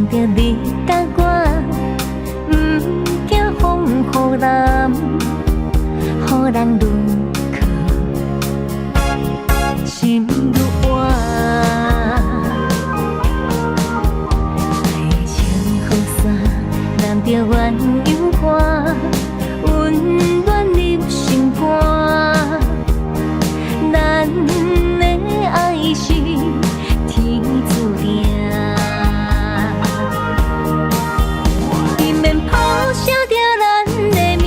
咱着你答我，不惊风雨浪，予人沦去心愈换。爱情雨伞，咱着鸳鸯花，温暖入心肝。咱的爱是天注定，伊免谱写着咱的名，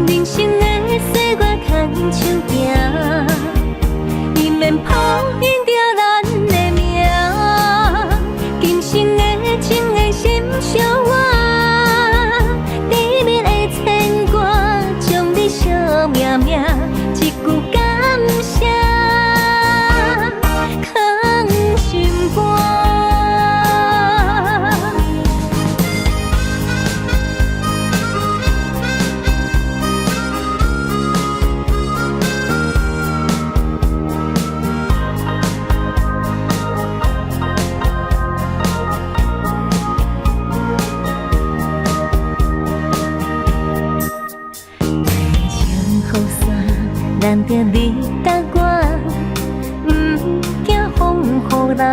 人生的岁月牵手行，伊免谱印着咱的名，今生的情的心相换，里面的牵挂，将你惜命命。一句感谢，藏心肝。爱情雨伞。咱着你答我，不惊风雨浪，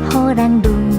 予人沦